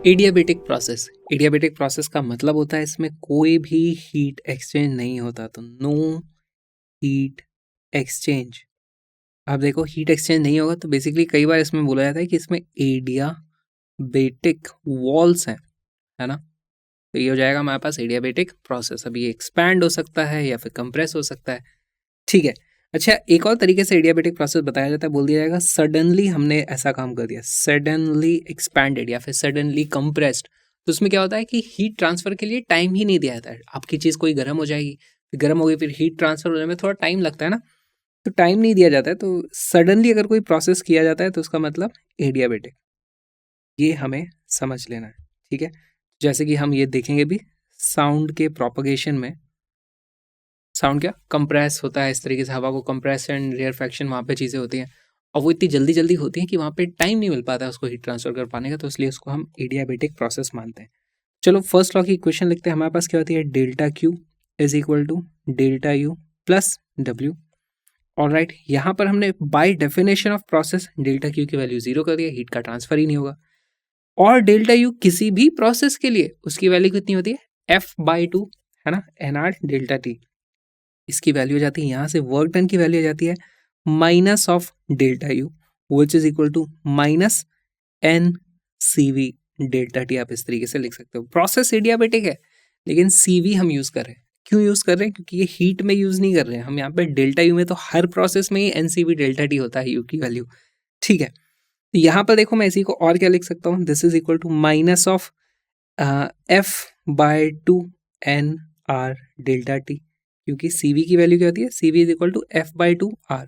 Adiabatic process. Adiabatic process का मतलब होता है इसमें कोई भी हीट एक्सचेंज नहीं होता, तो नो हीट एक्सचेंज। आप देखो हीट एक्सचेंज नहीं होगा तो बेसिकली कई बार इसमें बोला जाता है कि इसमें एडियाबेटिक वॉल्स हैं, है ना। तो ये हो जाएगा हमारे पास एडियाबेटिक प्रोसेस। अब ये एक्सपैंड हो सकता है या फिर कंप्रेस हो सकता है, ठीक है। अच्छा, एक और तरीके से एडियाबेटिक प्रोसेस बताया जाता है, बोल दिया जाएगा सडनली हमने ऐसा काम कर दिया, सडनली एक्सपैंडेड या फिर सडनली कंप्रेस्ड। तो उसमें क्या होता है कि हीट ट्रांसफर के लिए टाइम ही नहीं दिया जाता है। आपकी चीज़ कोई गर्म हो जाएगी, फिर गर्म हो गई, फिर हीट ट्रांसफर होने में थोड़ा टाइम लगता है ना, तो टाइम नहीं दिया जाता है। तो सडनली अगर कोई प्रोसेस किया जाता है तो उसका मतलब एडियाबेटिक, ये हमें समझ लेना है, ठीक है। जैसे कि हम ये देखेंगे भी साउंड के प्रोपगेशन में, साउंड क्या कंप्रेस होता है, इस तरीके से हवा को कंप्रेशन रेयरफेक्शन वहाँ पे चीज़ें होती हैं, और वो इतनी जल्दी जल्दी होती हैं कि वहाँ पे टाइम नहीं मिल पाता है उसको हीट ट्रांसफर कर पाने का, तो इसलिए उसको हम एडियाबेटिक प्रोसेस मानते हैं। चलो फर्स्ट लॉ की इक्वेशन लिखते हैं। हमारे पास क्या होती है, delta Q is equal to delta U plus W. और राइट, यहाँ पर हमने by definition of process delta Q की वैल्यू 0 कर दिया, हीट का ट्रांसफर ही नहीं होगा। और डेल्टा यू किसी भी प्रोसेस के लिए उसकी वैल्यू कितनी होती है, F/2, है ना, NR डेल्टा टी। इसकी वैल्यू हो जाती है, यहाँ से वर्क डन की वैल्यू हो जाती है minus of delta U which is equal to minus N C V delta T. आप इस तरीके से लिख सकते हो। प्रोसेस एडियाबेटिक है लेकिन CV हम यूज कर रहे हैं। क्यों यूज कर रहे हैं, क्योंकि ये हीट में यूज नहीं कर रहे हैं हम यहाँ पे डेल्टा यू में, तो हर प्रोसेस में ही NCV डेल्टा टी होता है यू की वैल्यू, ठीक है। तो यहाँ पर देखो मैं इसी को और क्या लिख सकता हूँ, this is equal to minus of F/2 NR delta T, क्योंकि CV की वैल्यू क्या होती है, CV is equal to F/2 R,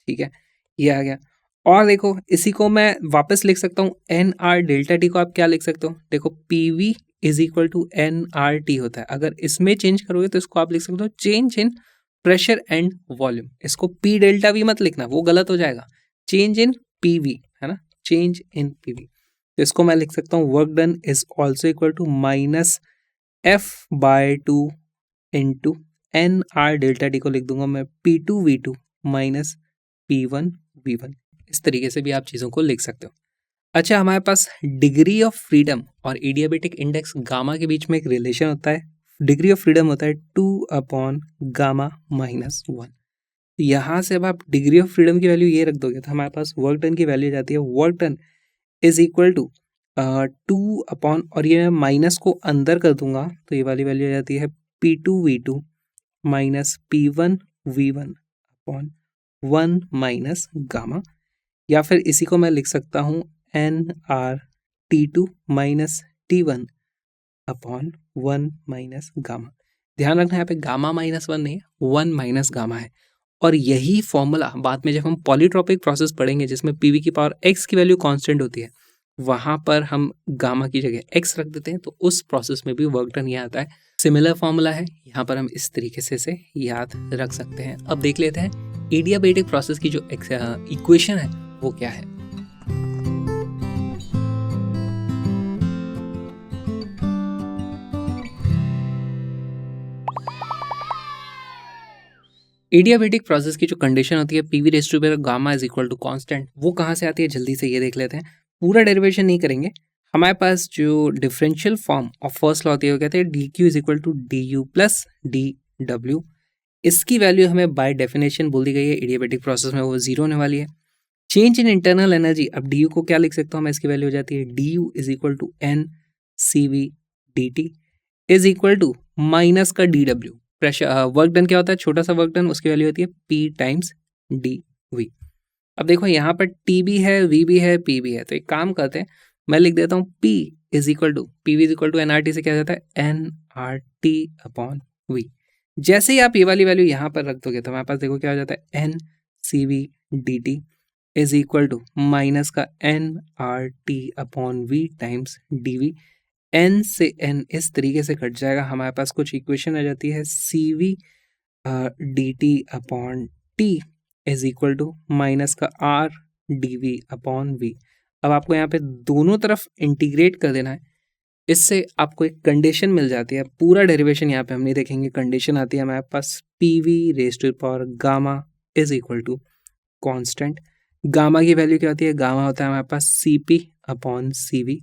ठीक है, ये आ गया। और देखो इसी को मैं वापस लिख सकता हूँ, NR डेल्टा टी को आप क्या लिख सकते हो, देखो PV is equal to NRT होता है। अगर इसमें चेंज करोगे तो इसको आप लिख सकते हो change in pressure and volume. इसको P डेल्टा V मत लिखना, वो गलत हो जाएगा, चेंज इन PV, है ना, चेंज इन PV। तो इसको मैं लिख सकता हूँ work done is also equal to minus F/2 into NR delta T को लिख दूंगा मैं P2V2 माइनस P1V1। इस तरीके से भी आप चीज़ों को लिख सकते हो। अच्छा, हमारे पास डिग्री ऑफ फ्रीडम और एडियाबेटिक इंडेक्स गामा के बीच में एक रिलेशन होता है। डिग्री ऑफ फ्रीडम होता है 2/γ-1। यहाँ से अब आप डिग्री ऑफ फ्रीडम की वैल्यू ये रख दोगे तो हमारे पास वर्क डन की वैल्यू जाती है, work done is equal to 2 और ये मैं माइनस को अंदर कर दूंगा तो ये वाली वैल्यू आ जाती है P2V2 minus P1V1 upon 1 minus gamma. या फिर इसी को मैं लिख सकता हूँ NRT2 minus T1 upon 1 minus gamma. ध्यान रखना यहाँ पे गामा -1 नहीं है, 1 माइनस गामा है। और यही फॉर्मूला बाद में जब हम पॉलीट्रॉपिक प्रोसेस पढ़ेंगे जिसमें PV की पावर x की वैल्यू कांस्टेंट होती है, वहां पर हम गामा की जगह x रख देते हैं, तो उस प्रोसेस में भी वर्क डन ये आता है। सिमिलर फॉर्मूला है, यहाँ पर हम इस तरीके से याद रख सकते हैं। अब देख लेते हैं एडियाबेटिक प्रोसेस की जो इक्वेशन है वो क्या है। एडियाबेटिक प्रोसेस की जो कंडीशन होती है PV raise to power gamma is equal to constant, वो कहाँ से आती है जल्दी से ये देख लेते हैं। पूरा डेरिवेशन नहीं करेंगे, हमारे पास जो differential form of first law होती है वो कहते हैं DQ is equal to DU plus DW। इसकी वैल्यू हमें बाय डेफिनेशन बोल दी गई है एडियाबेटिक प्रोसेस में, वो 0 होने वाली है। चेंज इन इंटरनल एनर्जी, अब DU को क्या लिख सकता हूँ मैं, इसकी वैल्यू हो जाती है DU is equal to NCV DT is equal to minus का DW। प्रेशर वर्क डन क्या होता है, छोटा सा वर्क डन, उसकी वैल्यू होती है P टाइम्स DV। अब देखो यहाँ पर T भी है, V भी है, P भी है, तो एक काम करते हैं, मैं लिख देता हूँ P is equal to PV is equal to NRT से क्या जाता है NRT अपॉन V। जैसे ही आप ये वाली वैल्यू यहाँ पर रख दोगे तो हमारे पास देखो क्या हो जाता है NCV DT is equal to minus का NRT upon V times DV। N से N इस तरीके से कट जाएगा, हमारे पास कुछ इक्वेशन आ जाती है CV DT upon T is equal to minus का R DV अपॉन V। अब आपको यहाँ पे दोनों तरफ इंटीग्रेट कर देना है, इससे आपको एक कंडीशन मिल जाती है। पूरा डेरिवेशन यहाँ पे हम नहीं देखेंगे, कंडीशन आती है हमारे पास PV raise to power gamma is equal to constant. Gamma की वैल्यू क्या होती है, गामा होता है हमारे पास Cp अपॉन Cv,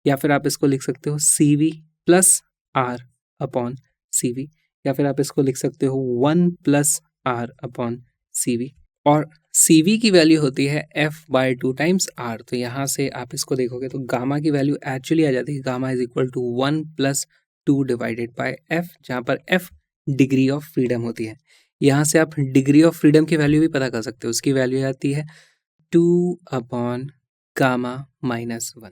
या फिर आप इसको लिख सकते हो Cv plus R upon Cv, या फिर आप इसको लिख सकते हो 1 प्लस R अपॉन Cv, और Cv की वैल्यू होती है F/2 टाइम्स R। तो यहाँ से आप इसको देखोगे तो गामा की वैल्यू एक्चुअली आ जाती है gamma is equal to 1 plus 2 divided by F, जहाँ पर F डिग्री ऑफ फ्रीडम होती है। यहाँ से आप डिग्री ऑफ फ्रीडम की वैल्यू भी पता कर सकते हो, उसकी वैल्यू आती है 2 अपॉन गामा माइनस 1।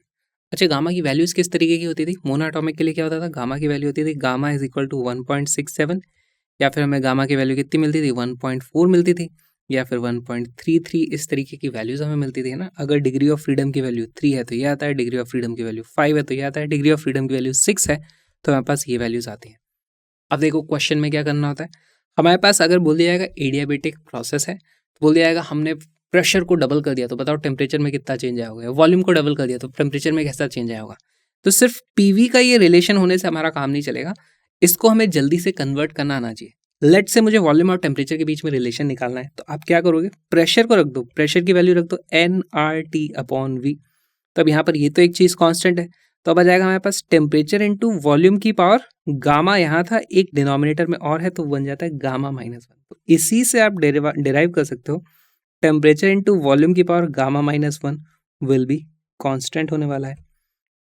अच्छा, गामा की वैल्यूज किस तरीके की होती थी, मोनोएटॉमिक के लिए क्या होता था, गामा की वैल्यू होती थी गामा इज इक्वल टू 1.67, या फिर हमें गामा की वैल्यू कितनी मिलती थी 1.4 मिलती थी, या फिर 1.33, इस तरीके की वैल्यूज हमें मिलती थी ना। अगर डिग्री ऑफ फ्रीडम की वैल्यू 3 है तो ये आता है, डिग्री ऑफ फ्रीडम की वैल्यू 5 है तो ये आता है, डिग्री ऑफ फ्रीडम की वैल्यू 6 है तो हमारे पास ये वैल्यूज आती हैं। अब देखो क्वेश्चन में क्या करना होता है, हमारे पास अगर बोल दिया जाएगा एडियाबेटिक प्रोसेस है तो बोल दिया जाएगा हमने प्रेशर को डबल कर दिया तो बताओ टेम्परेचर में कितना चेंज आया होगा, वॉल्यूम को डबल कर दिया तो टेम्परेचर में कैसा चेंज आया होगा। तो सिर्फ पीवी का ये रिलेशन होने से हमारा काम नहीं चलेगा, इसको हमें जल्दी से कन्वर्ट करना आना चाहिए। लेट से मुझे वॉल्यूम और टेम्परेचर के बीच में रिलेशन निकालना है, तो आप क्या करोगे, प्रेशर को रख दो, प्रेशर की वैल्यू रख दो nRT अपॉन V। तब यहाँ पर ये तो एक चीज़ कांस्टेंट है, तो अब आ जाएगा हमारे पास टेम्परेचर इनटू वॉल्यूम की पावर गामा, यहाँ था एक डिनोमिनेटर में और है तो बन जाता है गामा माइनस 1। तो इसी से आप डिराइव कर सकते हो टेम्परेचर इनटू वॉल्यूम की power gamma minus 1 will be constant होने वाला है।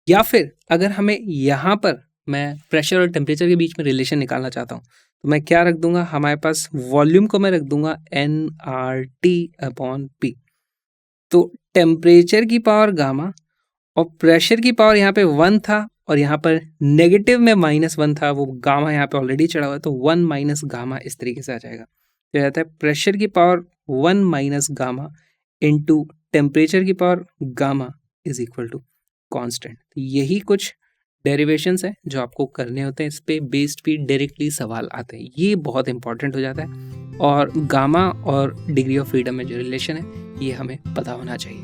या फिर अगर हमें यहाँ पर मैं प्रेशर और टेम्परेचर के बीच में रिलेशन निकालना चाहता हूँ तो मैं क्या रख दूंगा, हमारे पास वॉल्यूम को मैं रख दूंगा nRT अपॉन P। तो टेम्परेचर की पावर गामा और प्रेशर की पावर यहाँ पे 1 था और यहाँ पर नेगेटिव में -1 था, वो गामा यहाँ पे ऑलरेडी चढ़ा हुआ है तो 1 माइनस गामा इस तरीके से आ जाएगा। तो जाता है प्रेशर की power 1 minus gamma into temperature की power gamma is equal to constant. यही कुछ डेरिवेशंस हैं जो आपको करने होते हैं, इस पे बेस्ड भी डायरेक्टली सवाल आते हैं, ये बहुत इंपॉर्टेंट हो जाता है। और गामा और डिग्री ऑफ फ्रीडम में जो रिलेशन है ये हमें पता होना चाहिए।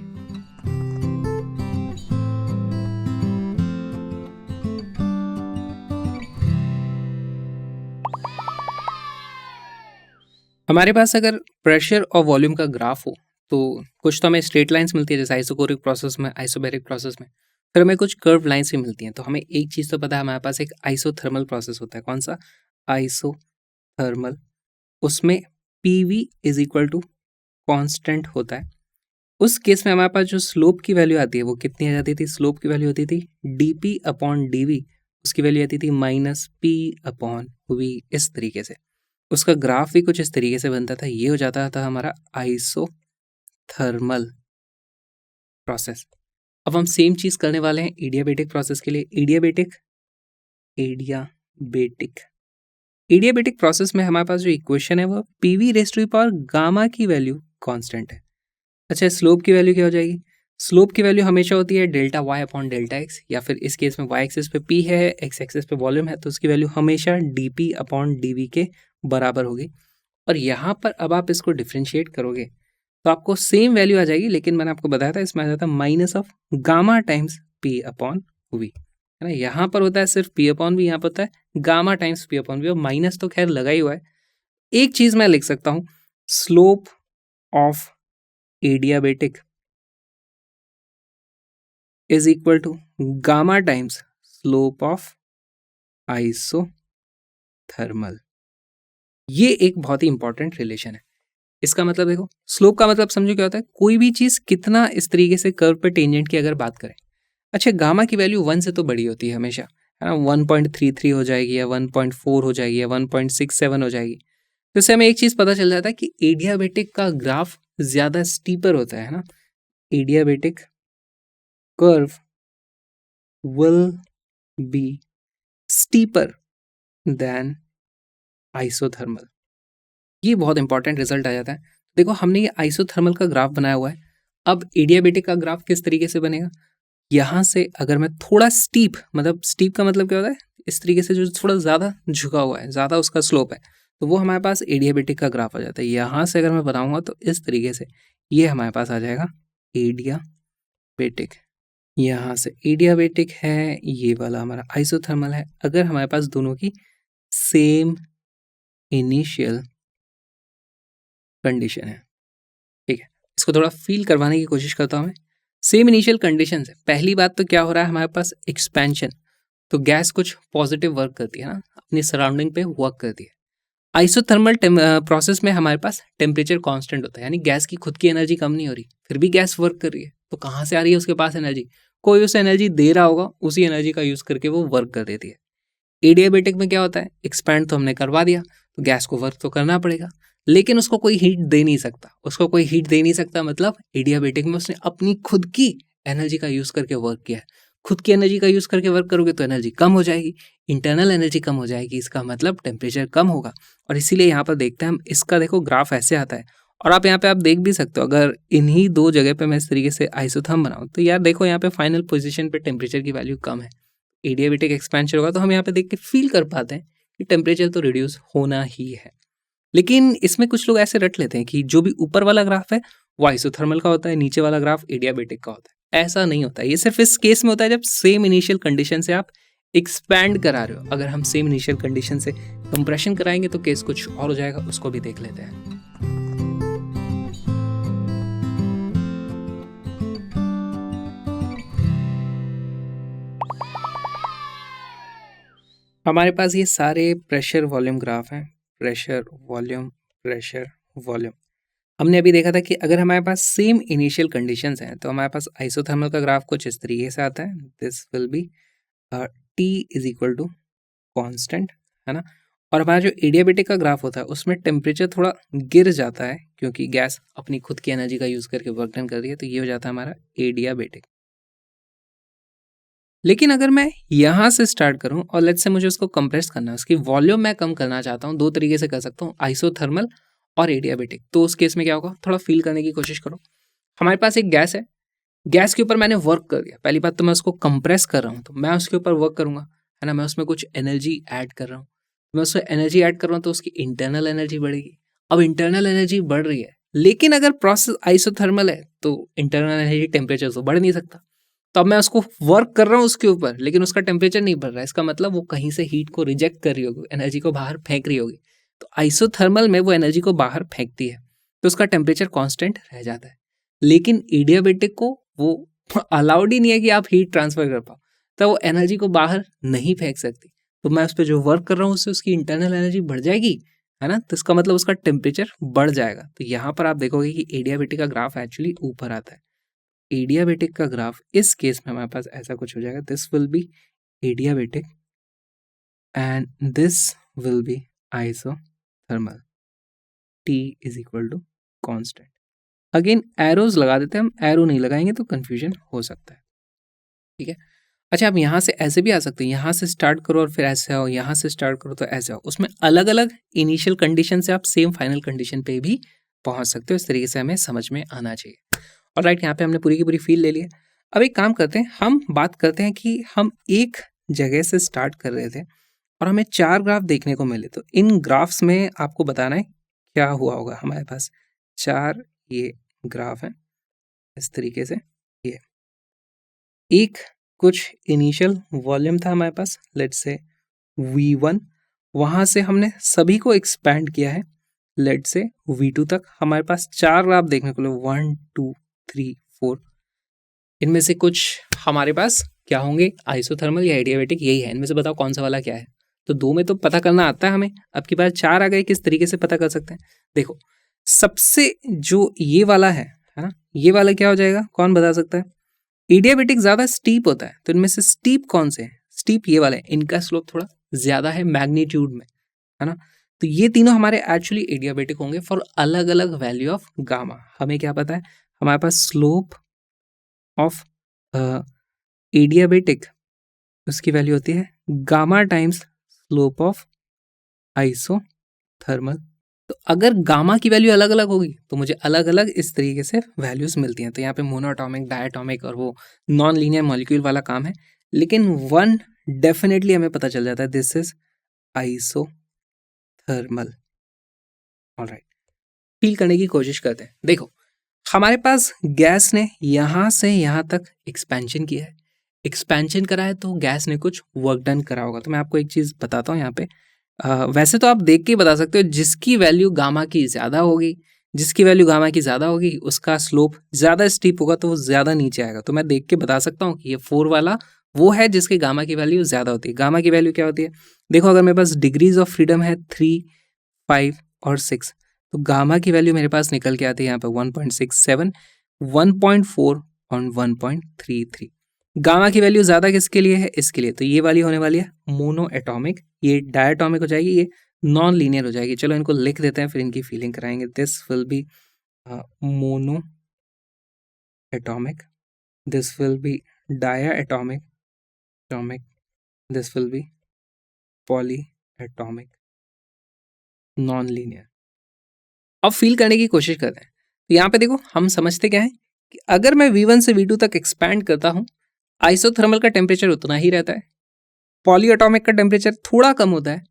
हमारे पास अगर प्रेशर और वॉल्यूम का ग्राफ हो तो कुछ तो हमें स्ट्रेट लाइंस मिलती है जैसे आइसोकोरिक प्रोसेस में, आइसोबैरिक प्रोसेस में, फिर हमें कुछ कर्व लाइंस भी मिलती हैं। तो हमें एक चीज़ तो पता है, हमारे पास एक आइसोथर्मल प्रोसेस होता है। कौन सा, आइसोथर्मल। उसमें PV is equal to constant होता है। उस केस में हमारे पास जो स्लोप की वैल्यू आती है वो कितनी आ जाती थी, स्लोप की वैल्यू होती थी dP अपॉन dV, उसकी वैल्यू आती थी -P अपॉन V। इस तरीके से उसका ग्राफ भी कुछ इस तरीके से बनता था, ये हो जाता था हमारा आइसोथर्मल प्रोसेस। अब हम सेम चीज करने वाले हैं एडियाबेटिक प्रोसेस के लिए। एडियाबेटिक प्रोसेस में हमारे पास जो इक्वेशन है वो PV raise to the power gamma की वैल्यू कांस्टेंट है। अच्छा, स्लोप की वैल्यू क्या हो जाएगी, स्लोप की वैल्यू हमेशा होती है delta y upon delta x, या फिर इस केस में y एक्सिस पे P है, x एक्सिस पे वॉल्यूम है, तो उसकी वैल्यू हमेशा dP अपॉन dV के बराबर होगी। और यहाँ पर अब आप इसको डिफ्रेंशिएट करोगे तो आपको सेम वैल्यू आ जाएगी, लेकिन मैंने आपको बताया था इसमें आ जाता है minus of gamma times P upon V, है ना। यहाँ पर होता है सिर्फ P अपॉन V, यहाँ पर होता है gamma times P upon V, और माइनस तो खैर लगा ही हुआ है। एक चीज मैं लिख सकता हूँ, slope of adiabatic is equal to gamma times slope of isothermal. ये एक बहुत ही इंपॉर्टेंट रिलेशन है। इसका मतलब देखो, स्लोप का मतलब समझो क्या होता है, कोई भी चीज कितना इस तरीके से कर्व पे टेंजेंट की अगर बात करें। अच्छा, गामा की वैल्यू 1 से तो बड़ी होती है हमेशा, है ना, 1.33 हो जाएगी या 1.4 हो जाएगी या 1.67 हो जाएगी। तो इससे हमें एक चीज पता चल जाता है कि एडियाबेटिक का ग्राफ ज्यादा स्टीपर होता है ना। Adiabatic curve will be steeper than isothermal। ये बहुत इंपॉर्टेंट रिजल्ट आ जाता है। देखो, हमने ये आइसोथर्मल का ग्राफ बनाया हुआ है, अब एडियाबेटिक का ग्राफ किस तरीके से बनेगा, यहाँ से अगर मैं थोड़ा स्टीप, मतलब स्टीप का मतलब क्या होता है, इस तरीके से जो थोड़ा ज़्यादा झुका हुआ है, ज़्यादा उसका स्लोप है, तो वो हमारे पास एडियाबेटिक का ग्राफ आ जाता है। यहाँ से अगर मैं बताऊँगा तो इस तरीके से ये हमारे पास आ जाएगा एडियाबेटिक। यहाँ से एडियाबेटिक है, ये वाला हमारा आइसोथर्मल है। अगर हमारे पास दोनों की सेम इनिशियल कंडीशन है, ठीक है, इसको थोड़ा फील करवाने की कोशिश करता हूँ मैं। सेम इनिशियल कंडीशन है। पहली बात तो क्या हो रहा है हमारे पास, एक्सपेंशन। तो गैस कुछ पॉजिटिव वर्क करती है ना, अपनी सराउंडिंग पे वर्क करती है। आइसोथर्मल प्रोसेस में हमारे पास टेम्परेचर कांस्टेंट होता है, यानी गैस की खुद की एनर्जी कम नहीं हो रही, फिर भी गैस वर्क कर रही है। तो कहाँ से आ रही है उसके पास एनर्जी? कोई उसे एनर्जी दे रहा होगा, उसी एनर्जी का यूज करके वो वर्क कर देती है। एडियाबेटिक में क्या होता है, एक्सपैंड तो हमने करवा दिया, तो गैस को वर्क तो करना पड़ेगा, लेकिन उसको कोई हीट दे नहीं सकता। उसको कोई हीट दे नहीं सकता मतलब एडियाबेटिक में उसने अपनी खुद की एनर्जी का यूज करके वर्क किया है। खुद की एनर्जी का यूज करके वर्क करोगे तो एनर्जी कम हो जाएगी, इंटरनल एनर्जी कम हो जाएगी, इसका मतलब टेम्परेचर कम होगा। और इसीलिए यहाँ पर देखते हैं हम, इसका देखो ग्राफ ऐसे आता है, और आप यहाँ पे आप देख भी सकते हो, अगर इन्हीं दो जगह पे मैं इस तरीके से आइसोथर्म बनाऊं तो यार देखो यहाँ पे फाइनल पोजीशन पे टेम्परेचर की वैल्यू कम है। एडियाबेटिक एक्सपेंशन होगा तो हम यहाँ पे देख के फील कर पाते हैं कि टेम्परेचर तो रिड्यूस होना ही है। लेकिन इसमें कुछ लोग ऐसे रट लेते हैं कि जो भी ऊपर वाला ग्राफ है वो आइसोथर्मल का होता है, नीचे वाला ग्राफ एडियाबेटिक का होता है। ऐसा नहीं होता है, ये सिर्फ इस केस में होता है जब सेम इनिशियल कंडीशन से आप एक्सपैंड करा रहे हो। अगर हम सेम इनिशियल कंडीशन से कंप्रेशन कराएंगे तो केस कुछ और हो जाएगा, उसको भी देख लेते हैं। हमारे पास ये सारे प्रेशर वॉल्यूम ग्राफ हैं, प्रेशर वॉल्यूम प्रेशर वॉल्यूम। हमने अभी देखा था कि अगर हमारे पास सेम इनिशियल कंडीशंस हैं तो हमारे पास आइसोथर्मल का ग्राफ कुछ इस तरीके से आता है, this will be T is equal to constant, है ना। और हमारा जो एडियाबेटिक का ग्राफ होता है उसमें टेम्परेचर थोड़ा गिर जाता है क्योंकि गैस अपनी खुद की एनर्जी का यूज करके वर्क डन कर रही है, तो ये हो जाता है हमारा एडियाबेटिक। लेकिन अगर मैं यहाँ से स्टार्ट करूँ और लेट्स से मुझे उसको कंप्रेस करना है, उसकी वॉल्यूम मैं कम करना चाहता हूँ, दो तरीके से कर सकता हूँ, आइसोथर्मल और एडियाबेटिक। तो उस केस में क्या होगा, थोड़ा फील करने की कोशिश करो। हमारे पास एक गैस है, गैस के ऊपर मैंने वर्क कर दिया। पहली बात तो मैं उसको कंप्रेस कर रहा हूँ, तो मैं उसके ऊपर वर्क करूंगा, है ना। मैं उसमें कुछ एनर्जी ऐड कर रहा हूँ, मैं उसमें एनर्जी ऐड कर रहा हूँ तो उसकी इंटरनल एनर्जी बढ़ेगी। अब इंटरनल एनर्जी बढ़ रही है, लेकिन अगर प्रोसेस आइसोथर्मल है तो इंटरनल एनर्जी टेम्परेचर तो बढ़ नहीं सकता। तो अब मैं उसको वर्क कर रहा हूँ उसके ऊपर, लेकिन उसका टेम्परेचर नहीं बढ़ रहा है, इसका मतलब वो कहीं से हीट को रिजेक्ट कर रही होगी, एनर्जी को बाहर फेंक रही होगी। तो आइसोथर्मल में वो एनर्जी को बाहर फेंकती है तो उसका टेम्परेचर कांस्टेंट रह जाता है। लेकिन एडियाबेटिक को वो अलाउड ही नहीं है कि आप हीट ट्रांसफर कर पाओ, तो वो एनर्जी को बाहर नहीं फेंक सकती। तो मैं उस पर जो वर्क कर रहा हूँ उससे उसकी इंटरनल एनर्जी बढ़ जाएगी, है ना। तो इसका मतलब उसका टेम्परेचर बढ़ जाएगा। तो यहाँ पर आप देखोगे कि एडियाबेटिक का ग्राफ एक्चुअली ऊपर आता है। एडियाबेटिक का ग्राफ इस केस में हमारे पास ऐसा कुछ हो जाएगा, this will be adiabatic and this will be isothermal. T is equal to constant. Again arrows लगा देते हैं हम, एरो नहीं लगाएंगे तो कंफ्यूजन हो सकता है, ठीक है। अच्छा, आप यहाँ से ऐसे भी आ सकते हैं, यहाँ से स्टार्ट करो और फिर ऐसे आओ, यहाँ से स्टार्ट करो तो ऐसे आओ। उसमें अलग अलग इनिशियल कंडीशन से आप सेम फाइनल कंडीशन पे भी पहुंच सकते हो। इस तरीके से हमें समझ में आना चाहिए। और राइट, यहाँ पे हमने पूरी की पूरी फील ले ली है। अब एक काम करते हैं, हम बात करते हैं कि हम एक जगह से स्टार्ट कर रहे थे और हमें 4 ग्राफ देखने को मिले। तो इन ग्राफ्स में आपको बताना है क्या हुआ होगा। हमारे पास 4 ये ग्राफ हैं इस तरीके से। ये एक कुछ इनिशियल वॉल्यूम था हमारे पास, लेट्स से V1, वहाँ से हमने सभी को एक्सपैंड किया है लेट्स से V2 तक। हमारे पास 4 ग्राफ देखने को मिले, 1 2 3 4। इनमें से कुछ हमारे पास क्या होंगे, आइसोथर्मल या एडियाबेटिक, यही है। इनमें से बताओ कौन सा वाला क्या है। तो 2 में तो पता करना आता है हमें, अब की बार 4 आ गए, किस तरीके से पता कर सकते हैं। देखो, सबसे जो ये वाला है ना, ये वाला क्या हो जाएगा, कौन बता सकता है। एडियाबेटिक ज्यादा स्टीप होता है, तो इनमें से स्टीप कौन से हैं, स्टीप ये वाले हैं, इनका स्लोप थोड़ा ज्यादा है मैग्नीट्यूड में, है ना। तो ये तीनों हमारे एक्चुअली एडियाबेटिक होंगे फॉर अलग अलग वैल्यू ऑफ गामा। हमें क्या पता है, हमारे पास स्लोप ऑफ एडियाबेटिक उसकी वैल्यू होती है gamma times slope of isothermal. तो अगर गामा की वैल्यू अलग अलग होगी तो मुझे अलग अलग इस तरीके से वैल्यूज मिलती हैं। तो यहाँ पे मोनोएटॉमिक, डायटॉमिक और वो नॉन लीनियर मॉलिक्यूल वाला काम है, लेकिन वन डेफिनेटली हमें पता चल जाता है, this is isothermal. Alright, feel करने की कोशिश करते हैं। देखो, हमारे पास गैस ने यहाँ से यहाँ तक एक्सपेंशन किया है, एक्सपेंशन करा है तो गैस ने कुछ वर्क डन करा होगा। तो मैं आपको एक चीज़ बताता हूँ यहाँ पे। वैसे तो आप देख के ही बता सकते हो, जिसकी वैल्यू गामा की ज़्यादा होगी जिसकी वैल्यू गामा की ज़्यादा होगी उसका स्लोप ज़्यादा स्टीप होगा, तो वो ज़्यादा नीचे आएगा। तो मैं देख के बता सकता हूँ कि ये 4 वाला वो है जिसके गामा की वैल्यू ज़्यादा होती है। गामा की वैल्यू क्या होती है? देखो, अगर मेरे पास डिग्रीज ऑफ फ्रीडम है 3, 5 और 6, तो गामा की वैल्यू मेरे पास निकल के आती है यहाँ पे 1.67, 1.4 और 1.33। गामा की वैल्यू ज़्यादा किसके लिए है? इसके लिए। तो ये वाली होने वाली है मोनो एटॉमिक, ये डायटॉमिक हो जाएगी, ये नॉन लीनियर हो जाएगी। चलो इनको लिख देते हैं, फिर इनकी फीलिंग कराएंगे। This will B mono atomic, this will be diatomic atomic, this will be polyatomic non linear. अब फील करने की कोशिश करते हैं। तो यहाँ पे देखो, हम समझते क्या है कि अगर मैं V1 से V2 तक एक्सपैंड करता हूँ, आइसोथर्मल का टेम्परेचर उतना ही रहता है, पॉलीएटॉमिक का टेम्परेचर थोड़ा कम होता है,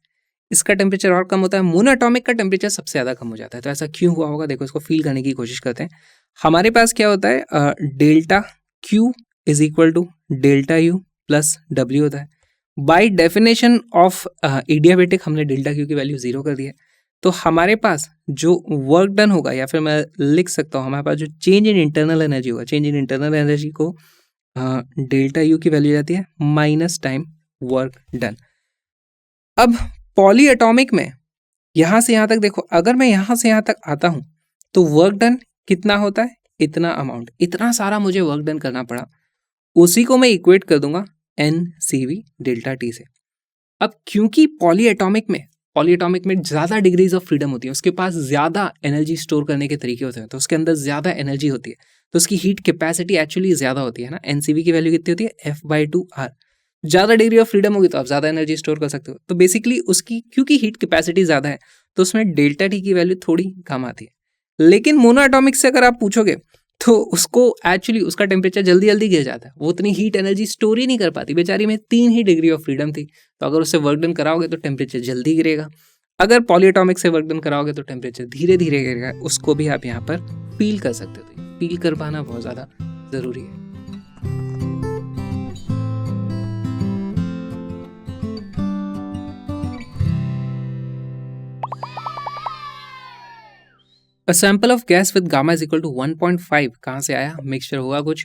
इसका टेम्परेचर और कम होता है, मोनोएटॉमिक का टेम्परेचर सबसे ज़्यादा कम हो जाता है। तो ऐसा क्यों हुआ होगा? देखो, इसको फील करने की कोशिश करते हैं। हमारे पास क्या होता है? Delta Q is equal to delta U plus W होता है। बाई डेफिनेशन ऑफ एडियाबेटिक हमने डेल्टा Q की वैल्यू 0 कर दी है। तो हमारे पास जो वर्क डन होगा, या फिर मैं लिख सकता हूँ हमारे पास जो चेंज इन इंटरनल एनर्जी होगा, चेंज इन इंटरनल एनर्जी को डेल्टा U की वैल्यू जाती है माइनस टाइम वर्क डन। अब पॉलीएटॉमिक में यहाँ से यहाँ तक देखो, अगर मैं यहाँ से यहाँ तक आता हूँ तो वर्क डन कितना होता है? इतना अमाउंट, इतना सारा मुझे वर्क डन करना पड़ा, उसी को मैं इक्वेट कर दूंगा NCV डेल्टा T से। अब क्योंकि पॉलीएटॉमिक में ज़्यादा डिग्रीज ऑफ फ्रीडम होती है, उसके पास ज़्यादा एनर्जी स्टोर करने के तरीके होते हैं, तो उसके अंदर ज़्यादा एनर्जी होती है, तो उसकी हीट कैपेसिटी एक्चुअली ज़्यादा होती है ना। NCV की वैल्यू कितनी होती है? F/2R। ज़्यादा डिग्री ऑफ फ्रीडम होगी तो आप ज़्यादा एनर्जी स्टोर कर सकते हो। तो बेसिकली उसकी क्योंकि हीट कैपेसिटी ज़्यादा है, तो उसमें डेल्टा T की वैल्यू थोड़ी कम आती है। लेकिन मोनोएटॉमिक से अगर आप पूछोगे तो उसको एक्चुअली उसका टेम्परेचर जल्दी जल्दी गिर जाता है, वो उतनी हीट एनर्जी स्टोर ही नहीं कर पाती। बेचारी में 3 ही डिग्री ऑफ फ्रीडम थी, तो अगर उससे वर्क डन कराओगे तो टेम्परेचर जल्दी गिरेगा। अगर पॉलीएटॉमिक से वर्क डन कराओगे तो टेम्परेचर धीरे धीरे गिरेगा। उसको भी आप यहाँ पर फील कर सकते हो। फील कर पाना बहुत ज़्यादा ज़रूरी है। A sample of gas with gamma is equal to 1.5 कहाँ से आया? मिक्सचर होगा कुछ।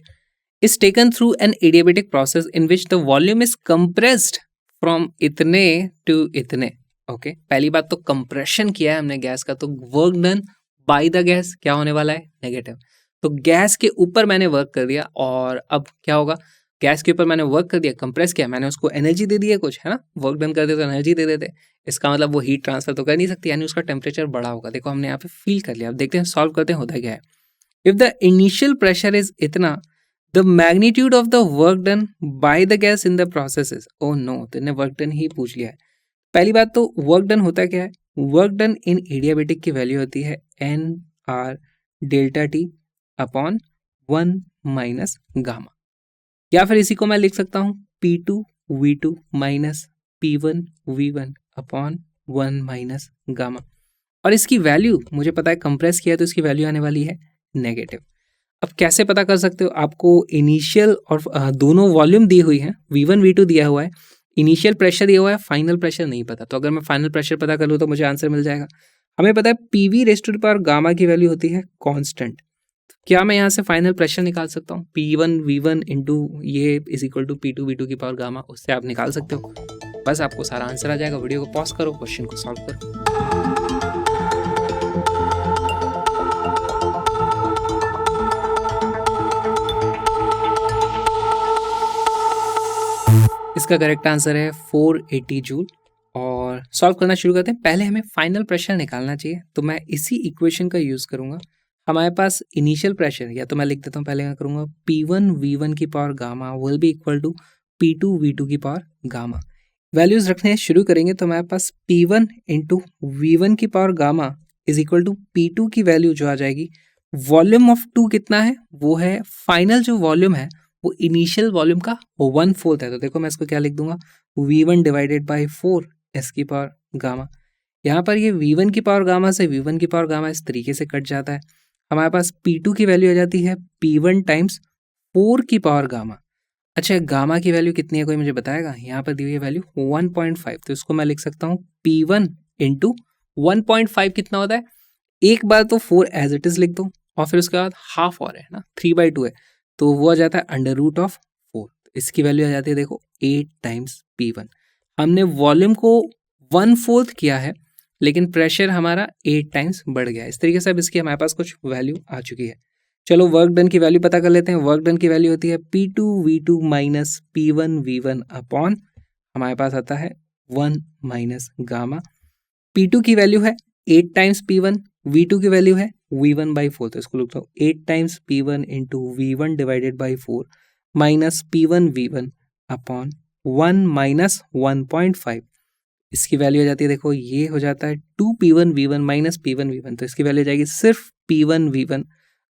is taken through an adiabatic process in which the volume is compressed from इतने to इतने। ओके, पहली बात तो कंप्रेशन किया है हमने गैस का, तो work done by the gas क्या होने वाला है? नेगेटिव। तो गैस के ऊपर मैंने वर्क कर दिया, और अब क्या होगा? गैस के ऊपर मैंने वर्क कर दिया, कंप्रेस किया, मैंने उसको एनर्जी दे दी है कुछ, है ना। वर्क डन करते तो एनर्जी दे देते, इसका मतलब वो हीट ट्रांसफर तो कर नहीं सकती, यानी उसका टेम्परेचर बढ़ा होगा। देखो, हमने यहाँ पे फील कर लिया। अब देखते हैं, सॉल्व करते हैं होता क्या है। If the initial pressure is इतना, the magnitude of the work done by the gas in the process is, oh no, तुमने वर्क डन ही पूछ लिया है। पहली बात तो वर्क डन होता क्या है? वर्क डन इन एडियाबेटिक की वैल्यू होती है NR delta T upon 1 minus gamma, या फिर इसी को मैं लिख सकता हूँ P2 V2 minus P1 V1 upon 1 minus gamma. और इसकी वैल्यू मुझे पता है, कंप्रेस किया तो इसकी वैल्यू आने वाली है नेगेटिव। अब कैसे पता कर सकते हो? आपको इनिशियल और दोनों वॉल्यूम दी हुई है, V1 V2 दिया हुआ है, इनिशियल प्रेशर दिया हुआ है, फाइनल प्रेशर नहीं पता। तो अगर मैं फाइनल प्रेशर पता कर लूँ तो मुझे आंसर मिल जाएगा। हमें पता है PV raise to the power gamma की वैल्यू होती है कांस्टेंट। क्या मैं यहाँ से फाइनल प्रेशर निकाल सकता हूँ? P1 V1 इंटू ये is equal to P2 V2 की पावर गामा, उससे आप निकाल सकते हो। बस आपको सारा आंसर आ जाएगा। वीडियो को पॉज करो, क्वेश्चन को सॉल्व करो। इसका करेक्ट आंसर है 480 जूल। और सॉल्व करना शुरू करते हैं। पहले हमें फाइनल प्रेशर निकालना चाहिए, तो मैं इसी इक्वेशन का यूज़ करूँगा। हमारे पास इनिशियल प्रेशर, या तो मैं लिख देता हूँ, पहले मैं करूँगा P1 V1 की power gamma will be equal to P2 V2 की पावर गामा। वैल्यूज़ रखने शुरू करेंगे तो हमारे पास P1 इंटू V1 की power gamma is equal to P2 की वैल्यू जो आ जाएगी, वॉल्यूम ऑफ 2 कितना है? वो है फाइनल जो वॉल्यूम है वो इनिशियल वॉल्यूम का 1/4 है। तो देखो मैं इसको क्या लिख दूंगा, V1 डिवाइडेड बाई 4 एस की पावर गामा। यहाँ पर ये V1 की पावर गामा से V1 की पावर गामा इस तरीके से कट जाता है। हमारे पास P2 की वैल्यू आ जाती है P1 टाइम्स 4 की पावर गामा। अच्छा, गामा की वैल्यू कितनी है कोई मुझे बताएगा? यहाँ पर दी हुई है वैल्यू 1.5, तो इसको मैं लिख सकता हूँ P1 इंटू 1.5 कितना होता है? एक बार तो 4 एज इट इज लिख दो और फिर उसके बाद हाफ और है ना 3/2 है तो वो आ जाता है अंडर रूट ऑफ 4। इसकी वैल्यू आ जाती है देखो 8 टाइम्स P1। हमने वॉल्यूम को 1/4 किया है लेकिन प्रेशर हमारा 8 टाइम्स बढ़ गया है। इस तरीके से अब इसकी हमारे पास कुछ वैल्यू आ चुकी है। चलो वर्क डन की वैल्यू पता कर लेते हैं। वर्क डन की वैल्यू होती है P2V2 माइनस P1V1 अपॉन हमारे पास आता है 1 माइनस गामा। P2 की वैल्यू है 8 टाइम्स P1, V2 की वैल्यू है V1/4 तो इसको लिखता हूँ 8 times P1 into V1 divided by 4 minus P1V1 upon 1 minus 1.5। इसकी वैल्यू आ जाती है देखो ये हो जाता है 2P1V1 माइनस P1V1 तो इसकी वैल्यू आ जाएगी सिर्फ P1V1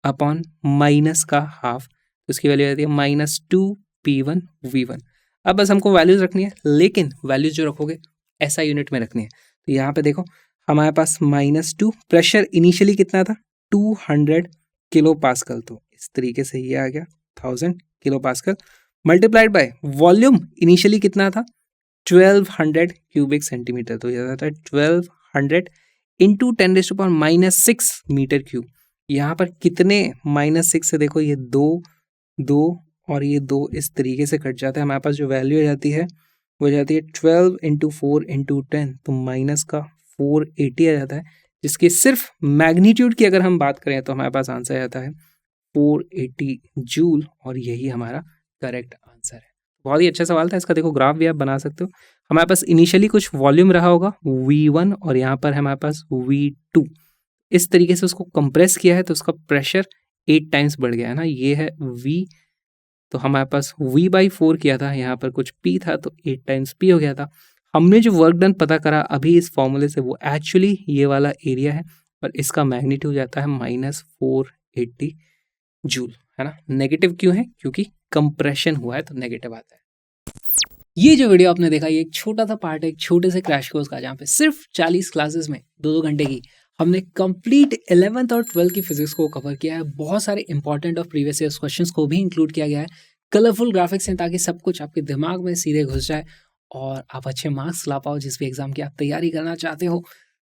अपॉन माइनस का हाफ तो इसकी वैल्यू आ जाती है माइनस 2P1V1। अब बस हमको वैल्यूज रखनी है लेकिन वैल्यूज जो रखोगे ऐसा यूनिट में रखनी है। तो यहाँ पे देखो हमारे पास -2 प्रेशर इनिशियली कितना था 200 किलो पास्कल तो इस तरीके से ये आ गया 1000 kilo pascal multiplied by volume initially कितना था 1200 क्यूबिक सेंटीमीटर तो ये आता है 1200 इंटू 10⁻⁻6 मीटर क्यूब। यहाँ पर कितने -6 से देखो ये 2 और ये 2 इस तरीके से कट जाता है। हमारे पास जो वैल्यू आ जाती है वो जाती है 12 इंटू 4 इंटू 10 तो माइनस का 480 आ जाता है जिसकी सिर्फ मैग्नीट्यूड की अगर हम बात करें तो हमारे पास आंसर आ जाता है 480 जूल और यही हमारा करेक्ट आंसर है। बहुत ही अच्छा सवाल था। इसका देखो ग्राफ भी आप बना सकते हो। हमारे पास इनिशियली कुछ वॉल्यूम रहा होगा V1 और यहाँ पर है हमारे पास V2। इस तरीके से उसको कंप्रेस किया है तो उसका प्रेशर 8 टाइम्स बढ़ गया है ना। ये है V तो हमारे पास V/4 किया था, यहाँ पर कुछ P था तो 8 टाइम्स P हो गया था। हमने जो वर्क डन पता करा अभी इस फॉर्मूले से वो एक्चुअली ये वाला एरिया है और इसका मैग्नीट्यूड जाता है -480 जूल है ना। नेगेटिव क्यों है? क्योंकि कंप्रेशन हुआ है तो नेगेटिव आता है। ये जो वीडियो आपने देखा ये एक छोटा सा पार्ट है एक छोटे से क्रैश कोर्स का जहाँ पे सिर्फ 40 क्लासेस में 2-2 घंटे की हमने कंप्लीट 11th और 12th की फिजिक्स को कवर किया है। बहुत सारे इंपॉर्टेंट और प्रीवियस ईयर्स क्वेश्चंस को भी इंक्लूड किया गया है। कलरफुल ग्राफिक्स हैं ताकि सब कुछ आपके दिमाग में सीधे घुस जाए और आप अच्छे मार्क्स ला पाओ जिस भी एग्जाम की आप तैयारी करना चाहते हो।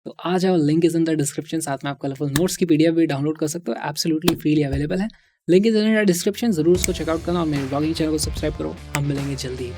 तो आ जाओ, link is in the description. साथ में आप कलरफुल नोट्स की PDF भी डाउनलोड कर सकते हो, एब्सोल्युटली फ्रीली अवेलेबल है। Link is in the description, जरूर उसको चेकआउट करना और मेरे ब्लॉगिंग चैनल को सब्सक्राइब करो। हम मिलेंगे जल्दी।